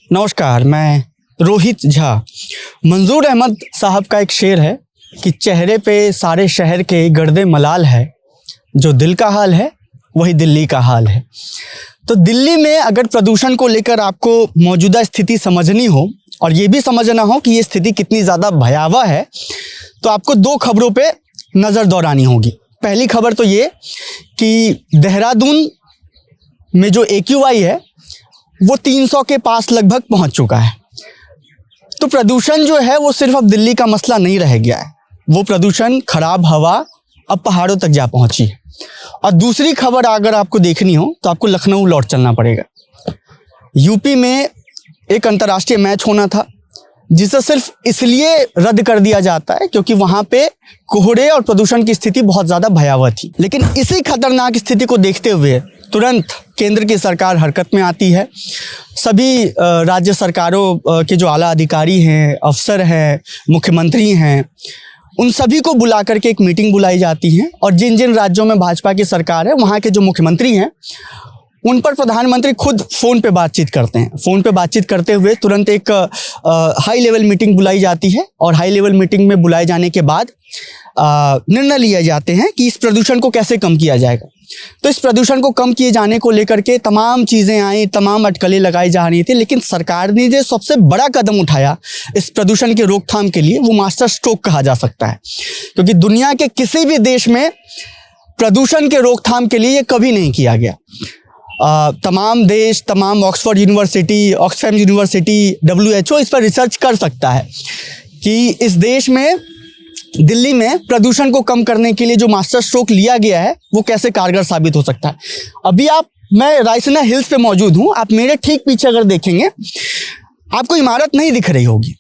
नमस्कार, मैं रोहित झा। मंजूर अहमद साहब का एक शेर है कि चेहरे पे सारे शहर के गर्दे मलाल है, जो दिल का हाल है वही दिल्ली का हाल है। तो दिल्ली में अगर प्रदूषण को लेकर आपको मौजूदा स्थिति समझनी हो और ये भी समझना हो कि ये स्थिति कितनी ज़्यादा भयावह है, तो आपको दो खबरों पे नज़र दौड़ानी होगी। पहली खबर तो ये कि देहरादून में जो AQI है वो 300 के पास लगभग पहुंच चुका है। तो प्रदूषण जो है वो सिर्फ अब दिल्ली का मसला नहीं रह गया है, वो प्रदूषण, खराब हवा अब पहाड़ों तक जा पहुंची है। और दूसरी खबर अगर आपको देखनी हो तो आपको लखनऊ लौट चलना पड़ेगा। यूपी में एक अंतर्राष्ट्रीय मैच होना था जिसे सिर्फ इसलिए रद्द कर दिया जाता है क्योंकि वहाँ पे कोहरे और प्रदूषण की स्थिति बहुत ज़्यादा भयावह थी। लेकिन इसी खतरनाक स्थिति को देखते हुए तुरंत केंद्र की सरकार हरकत में आती है। सभी राज्य सरकारों के जो आला अधिकारी हैं, अफसर हैं, मुख्यमंत्री हैं, उन सभी को बुला करके एक मीटिंग बुलाई जाती है और जिन जिन राज्यों में भाजपा की सरकार है वहाँ के जो मुख्यमंत्री हैं उन पर प्रधानमंत्री खुद फ़ोन पे बातचीत करते हैं। फ़ोन पे बातचीत करते हुए तुरंत एक हाई लेवल मीटिंग बुलाई जाती है और हाई लेवल मीटिंग में बुलाए जाने के बाद निर्णय लिए जाते हैं कि इस प्रदूषण को कैसे कम किया जाएगा। तो इस प्रदूषण को कम किए जाने को लेकर के तमाम चीज़ें आई, तमाम अटकलें लगाई जा रही थी, लेकिन सरकार ने जो सबसे बड़ा कदम उठाया इस प्रदूषण के रोकथाम के लिए वो मास्टर स्ट्रोक कहा जा सकता है, क्योंकि दुनिया के किसी भी देश में प्रदूषण के रोकथाम के लिए ये कभी नहीं किया गया। तमाम देश, तमाम Oxford university, Oxfam university, WHO इस पर रिसर्च कर सकता है कि इस देश में, दिल्ली में प्रदूषण को कम करने के लिए जो मास्टर स्ट्रोक लिया गया है वो कैसे कारगर साबित हो सकता है। अभी मैं रायसीना हिल्स पे मौजूद हूँ। आप मेरे ठीक पीछे अगर देखेंगे आपको इमारत नहीं दिख रही होगी,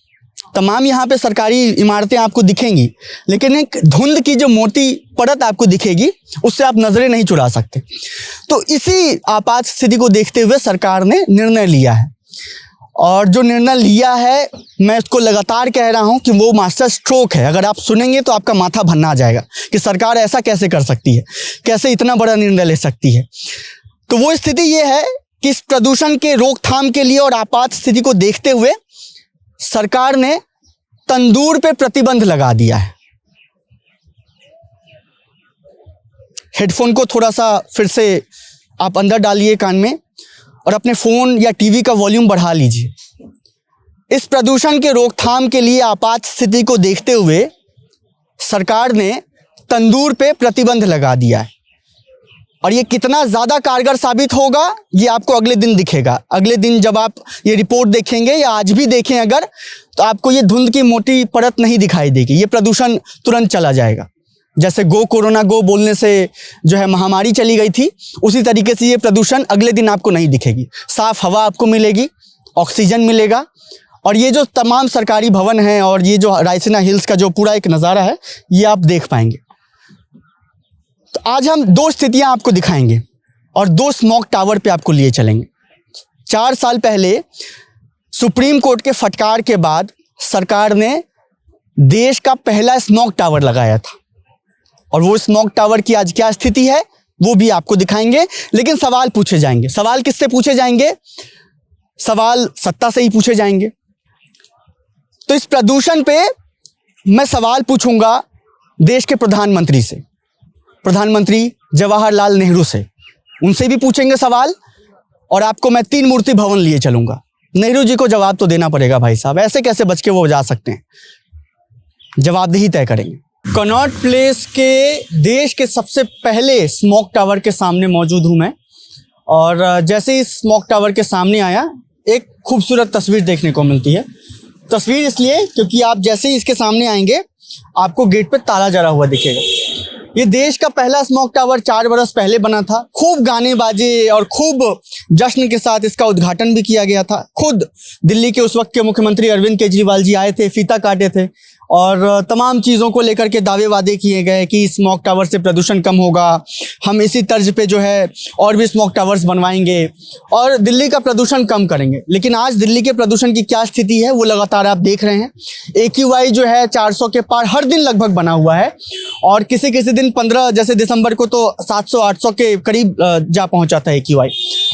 तमाम यहाँ पे सरकारी इमारतें आपको दिखेंगी, लेकिन एक धुंध की जो मोटी परत आपको दिखेगी उससे आप नजरें नहीं चुरा सकते। तो इसी आपात स्थिति को देखते हुए सरकार ने निर्णय लिया है और जो निर्णय लिया है मैं इसको लगातार कह रहा हूं कि वो मास्टर स्ट्रोक है। अगर आप सुनेंगे तो आपका माथा भन्ना जाएगा कि सरकार ऐसा कैसे कर सकती है, कैसे इतना बड़ा निर्णय ले सकती है। तो वो स्थिति ये है कि इस प्रदूषण के रोकथाम के लिए और आपात स्थिति को देखते हुए सरकार ने तंदूर पे प्रतिबंध लगा दिया है। हेडफोन को थोड़ा सा फिर से आप अंदर डालिए कान में और अपने फ़ोन या टीवी का वॉल्यूम बढ़ा लीजिए। इस प्रदूषण के रोकथाम के लिए आपात स्थिति को देखते हुए सरकार ने तंदूर पे प्रतिबंध लगा दिया है और ये कितना ज़्यादा कारगर साबित होगा ये आपको अगले दिन दिखेगा। अगले दिन जब आप ये रिपोर्ट देखेंगे या आज भी देखें अगर, तो आपको ये धुंध की मोटी परत नहीं दिखाई देगी, ये प्रदूषण तुरंत चला जाएगा। जैसे गो कोरोना गो बोलने से जो है महामारी चली गई थी, उसी तरीके से ये प्रदूषण अगले दिन आपको नहीं दिखेगी। साफ हवा आपको मिलेगी, ऑक्सीजन मिलेगा और ये जो तमाम सरकारी भवन हैं और ये जो रायसीना हिल्स का जो पूरा एक नज़ारा है ये आप देख पाएंगे। तो आज हम दो स्थितियां आपको दिखाएंगे और दो स्मॉग टावर पे आपको लिए चलेंगे। 4 साल पहले सुप्रीम कोर्ट के फटकार के बाद सरकार ने देश का पहला स्मॉग टावर लगाया था और वो स्मॉग टावर की आज क्या स्थिति है वो भी आपको दिखाएंगे। लेकिन सवाल पूछे जाएंगे। सवाल किससे पूछे जाएंगे? सवाल सत्ता से ही पूछे जाएंगे। तो इस प्रदूषण पे मैं सवाल पूछूंगा देश के प्रधानमंत्री से, प्रधानमंत्री जवाहरलाल नेहरू से, उनसे भी पूछेंगे सवाल और आपको मैं 3 मूर्ति भवन लिए चलूंगा। नेहरू जी को जवाब तो देना पड़ेगा भाई साहब, ऐसे कैसे बच के वो जा सकते हैं, जवाबदेही तय करेंगे। कनॉट प्लेस के देश के सबसे पहले स्मॉग टावर के सामने मौजूद हूँ मैं और जैसे ही स्मॉग टावर के सामने आया एक खूबसूरत तस्वीर देखने को मिलती है। तस्वीर इसलिए क्योंकि आप जैसे ही इसके सामने आएंगे आपको गेट पे ताला जड़ा हुआ दिखेगा। ये देश का पहला स्मॉग टावर 4 बरस पहले बना था। खूब गाने बाजे और खूब जश्न के साथ इसका उद्घाटन भी किया गया था। खुद दिल्ली के उस वक्त के मुख्यमंत्री अरविंद केजरीवाल जी आए थे, फीता काटे थे और तमाम चीज़ों को लेकर के दावे वादे किए गए कि स्मॉग टावर से प्रदूषण कम होगा, हम इसी तर्ज पे जो है और भी स्मॉग टावर्स बनवाएंगे और दिल्ली का प्रदूषण कम करेंगे। लेकिन आज दिल्ली के प्रदूषण की क्या स्थिति है वो लगातार आप देख रहे हैं। AQI जो है 400 के पार हर दिन लगभग बना हुआ है और किसी किसी दिन 15 जैसे दिसंबर को तो 700-800 के करीब जा पहुंचा था AQI।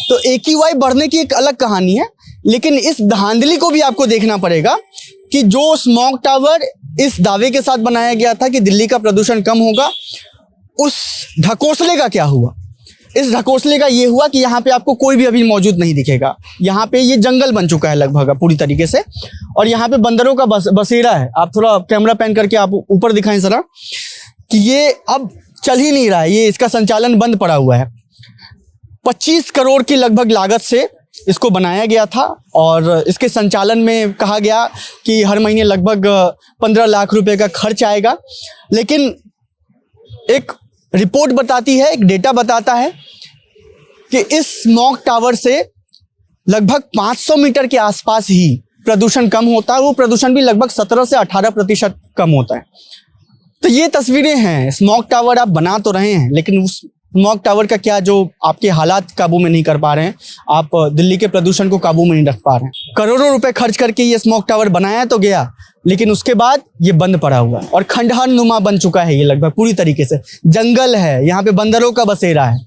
तो AQI बढ़ने की एक अलग कहानी है। लेकिन इस धांधली को भी आपको देखना पड़ेगा कि जो स्मॉग टावर इस दावे के साथ बनाया गया था कि दिल्ली का प्रदूषण कम होगा, उस ढकोसले का क्या हुआ। इस ढकोसले का ये हुआ कि यहाँ पे आपको कोई भी अभी मौजूद नहीं दिखेगा। यहाँ पे ये जंगल बन चुका है लगभग पूरी तरीके से, और यहाँ पे बंदरों का बसेरा है। आप थोड़ा कैमरा पैन करके आप ऊपर दिखाएं जरा कि ये अब चल ही नहीं रहा है, ये इसका संचालन बंद पड़ा हुआ है। 25 करोड़ की लगभग लागत से इसको बनाया गया था और इसके संचालन में कहा गया कि हर महीने लगभग 15 लाख रुपए का खर्च आएगा। लेकिन एक रिपोर्ट बताती है, एक डेटा बताता है कि इस स्मॉग टावर से लगभग 500 मीटर के आसपास ही प्रदूषण कम होता है। वो प्रदूषण भी लगभग 17 से 18% कम होता है। तो ये तस्वीरें हैं। स्मॉग टावर आप बना तो रहे हैं, लेकिन उस स्मॉग टावर का क्या जो आपके हालात काबू में नहीं कर पा रहे हैं, आप दिल्ली के प्रदूषण को काबू में नहीं रख पा रहे हैं। करोड़ों रुपए खर्च करके ये स्मॉग टावर बनाया तो गया, लेकिन उसके बाद ये बंद पड़ा हुआ है और खंडहर नुमा बन चुका है। ये लगभग पूरी तरीके से जंगल है, यहाँ पे बंदरों का बसेरा है।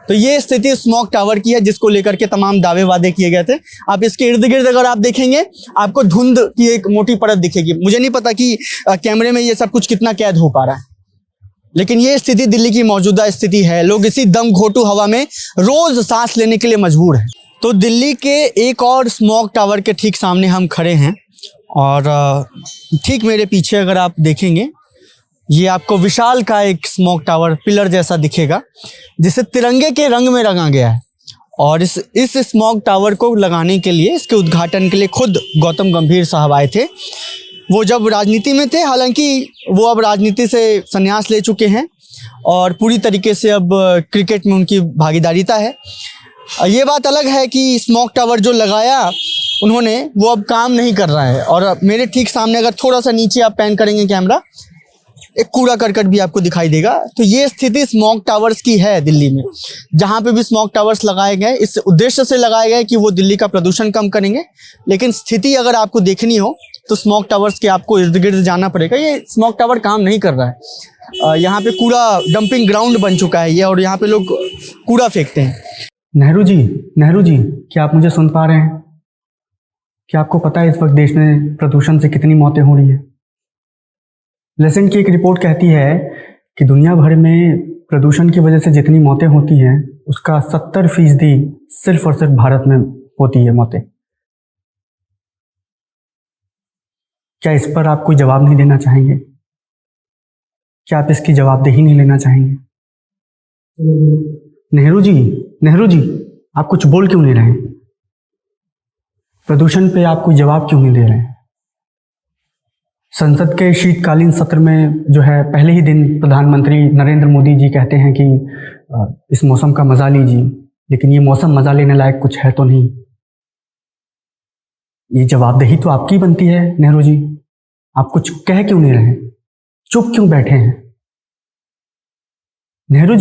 तो ये स्थिति स्मॉग टावर की है, जिसको लेकर के तमाम दावे वादे किए गए थे। आप इसके इर्द गिर्द अगर आप देखेंगे, आपको धुंध की एक मोटी परत दिखेगी। मुझे नहीं पता कि कैमरे में ये सब कुछ कितना कैद हो पा रहा है, लेकिन ये स्थिति दिल्ली की मौजूदा स्थिति है। लोग इसी दम घोटू हवा में रोज सांस लेने के लिए मजबूर हैं। तो दिल्ली के एक और स्मॉग टावर के ठीक सामने हम खड़े हैं और ठीक मेरे पीछे अगर आप देखेंगे, ये आपको विशाल का एक स्मॉग टावर पिलर जैसा दिखेगा, जिसे तिरंगे के रंग में रंगा गया है। और इस स्मॉग टावर को लगाने के लिए, इसके उद्घाटन के लिए खुद गौतम गंभीर साहब आए थे। वो जब राजनीति में थे, हालांकि वो अब राजनीति से संन्यास ले चुके हैं और पूरी तरीके से अब क्रिकेट में उनकी भागीदारीता है। ये बात अलग है कि स्मॉग टावर जो लगाया उन्होंने, वो अब काम नहीं कर रहा है। और मेरे ठीक सामने अगर थोड़ा सा नीचे आप पैन करेंगे कैमरा, एक कूड़ा करकट भी आपको दिखाई देगा। तो ये स्थिति स्मॉग टावर्स की है दिल्ली में। जहाँ पे भी स्मॉग टावर्स लगाए गए, इस उद्देश्य से लगाए गए कि वो दिल्ली का प्रदूषण कम करेंगे, लेकिन स्थिति अगर आपको देखनी हो तो स्मॉग टावर्स के आपको इर्द गिर्द जाना पड़ेगा। ये स्मॉग टावर काम नहीं कर रहा है। यहाँ पे कूड़ा डंपिंग ग्राउंड बन चुका है ये, और यहाँ पे लोग कूड़ा फेंकते हैं। नेहरू जी, क्या आप मुझे सुन पा रहे हैं? क्या आपको पता है इस वक्त देश में प्रदूषण से कितनी मौतें हो रही है? लेसन की एक रिपोर्ट कहती है कि दुनिया भर में प्रदूषण की वजह से जितनी मौतें होती हैं, उसका 70% सिर्फ और सिर्फ भारत में होती है मौतें। क्या इस पर आप कोई जवाब नहीं देना चाहेंगे? क्या आप इसकी जवाबदेही नहीं लेना चाहेंगे? नेहरू जी, आप कुछ बोल क्यों नहीं रहे? प्रदूषण पे आप कोई जवाब क्यों नहीं दे रहे? संसद के शीतकालीन सत्र में जो है, पहले ही दिन प्रधानमंत्री नरेंद्र मोदी जी कहते हैं कि इस मौसम का मजा लीजिए, लेकिन ये मौसम मजा लेने लायक कुछ है तो नहीं। ये जवाबदेही तो आपकी बनती है नेहरू जी। आप कुछ कह क्यों नहीं रहे? चुप क्यों बैठे हैं? नेहरू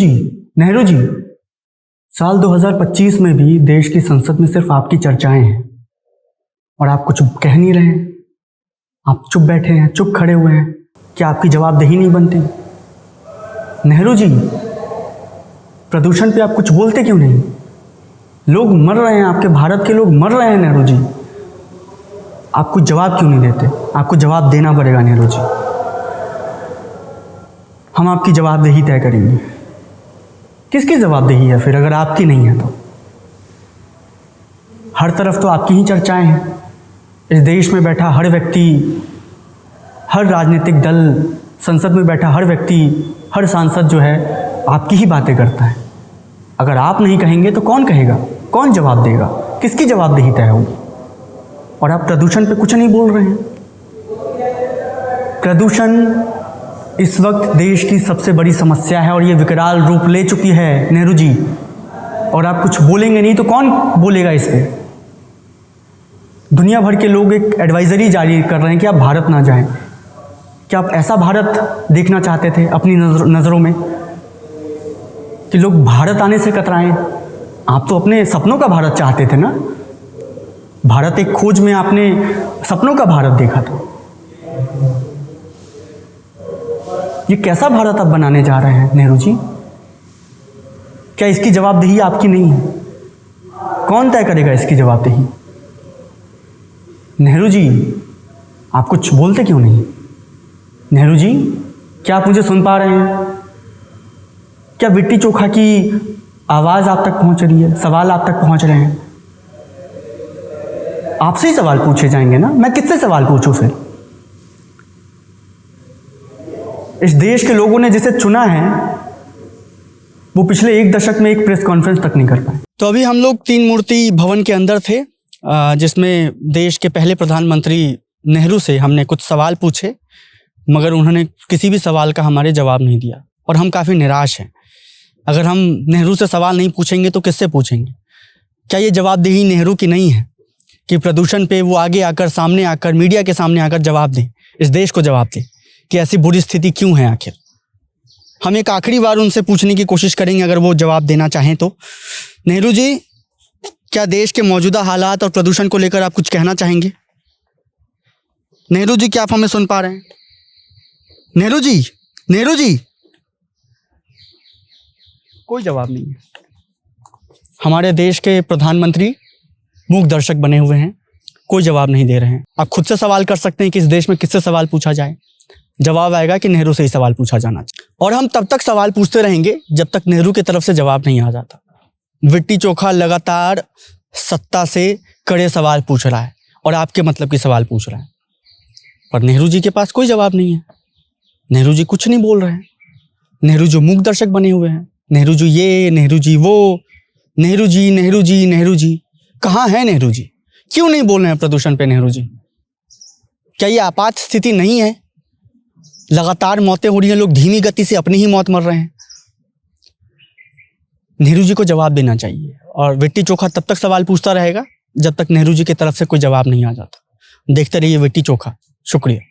जी, साल 2025 में भी देश की संसद में सिर्फ आपकी चर्चाएं हैं और आप कुछ कह नहीं रहे हैं। आप चुप बैठे हैं, चुप खड़े हुए हैं। क्या आपकी जवाबदेही नहीं बनती? नेहरू जी, प्रदूषण पे आप कुछ बोलते क्यों नहीं? लोग मर रहे हैं, आपके भारत के लोग मर रहे हैं नेहरू जी। आप कुछ जवाब क्यों नहीं देते? आपको जवाब देना पड़ेगा नेहरू जी। हम आपकी जवाबदेही तय करेंगे। किसकी जवाबदेही है फिर, अगर आपकी नहीं है तो? हर तरफ तो आपकी ही चर्चाएं हैं। इस देश में बैठा हर व्यक्ति, हर राजनीतिक दल, संसद में बैठा हर व्यक्ति, हर सांसद जो है आपकी ही बातें करता है। अगर आप नहीं कहेंगे तो कौन कहेगा? कौन जवाब देगा? किसकी जवाबदेही तय होगी? और आप प्रदूषण पे कुछ नहीं बोल रहे हैं। प्रदूषण इस वक्त देश की सबसे बड़ी समस्या है और ये विकराल रूप ले चुकी है नेहरू जी। और आप कुछ बोलेंगे नहीं तो कौन बोलेगा इस पे? दुनिया भर के लोग एक एडवाइजरी जारी कर रहे हैं कि आप भारत ना जाएं। क्या आप ऐसा भारत देखना चाहते थे अपनी नज़रों में कि लोग भारत आने से कतराएं? आप तो अपने सपनों का भारत चाहते थे ना। भारत एक खोज में आपने सपनों का भारत देखा था। ये कैसा भारत आप बनाने जा रहे हैं नेहरू जी? क्या इसकी जवाबदेही आपकी नहीं है? कौन तय करेगा इसकी जवाबदेही? नेहरू जी, आप कुछ बोलते क्यों नहीं? नेहरू जी, क्या आप मुझे सुन पा रहे हैं? क्या लिट्टी चोखा की आवाज़ आप तक पहुंच रही है? सवाल आप तक पहुंच रहे हैं? आपसे ही सवाल पूछे जाएंगे ना, मैं किससे सवाल पूछूं फिर? इस देश के लोगों ने जिसे चुना है वो पिछले 1 दशक में एक प्रेस कॉन्फ्रेंस तक नहीं कर पाए। तो अभी हम लोग 3 मूर्ति भवन के अंदर थे, जिसमें देश के पहले प्रधानमंत्री नेहरू से हमने कुछ सवाल पूछे, मगर उन्होंने किसी भी सवाल का हमारे जवाब नहीं दिया और हम काफ़ी निराश हैं। अगर हम नेहरू से सवाल नहीं पूछेंगे तो किससे पूछेंगे? क्या ये जवाबदेही नेहरू की नहीं है कि प्रदूषण पे वो आगे आकर, सामने आकर, मीडिया के सामने आकर जवाब दें, इस देश को जवाब दें कि ऐसी बुरी स्थिति क्यों है आखिर? हम एक आखिरी बार उनसे पूछने की कोशिश करेंगे, अगर वो जवाब देना चाहें तो। नेहरू जी, क्या देश के मौजूदा हालात और प्रदूषण को लेकर आप कुछ कहना चाहेंगे? नेहरू जी, क्या आप हमें सुन पा रहे हैं? नेहरू जी, नेहरू जी, कोई जवाब नहीं है। हमारे देश के प्रधानमंत्री मूक दर्शक बने हुए हैं, कोई जवाब नहीं दे रहे हैं। आप खुद से सवाल कर सकते हैं कि इस देश में किससे सवाल पूछा जाए, जवाब आएगा कि नेहरू से ही सवाल पूछा जाना चाहिए। और हम तब तक सवाल पूछते रहेंगे जब तक नेहरू की तरफ से जवाब नहीं आ जाता। लिट्टी चोखा लगातार सत्ता से कड़े सवाल पूछ रहा है और आपके मतलब की सवाल पूछ रहा है, पर नेहरू जी के पास कोई जवाब नहीं है। नेहरू जी कुछ नहीं बोल रहे हैं। नेहरू जी मूक दर्शक बने हुए हैं। नेहरू जी ये, नेहरू जी वो, नेहरू जी, नेहरू जी, नेहरू जी। कहाँ है नेहरू जी? क्यों नहीं बोल रहे हैं प्रदूषण पे नेहरू जी? क्या ये आपात स्थिति नहीं है? लगातार मौतें हो रही हैं, लोग धीमी गति से अपनी ही मौत मर रहे हैं। नेहरू जी को जवाब देना चाहिए और लिट्टी चोखा तब तक सवाल पूछता रहेगा जब तक नेहरू जी की तरफ से कोई जवाब नहीं आ जाता। देखते रहिए लिट्टी चोखा। शुक्रिया।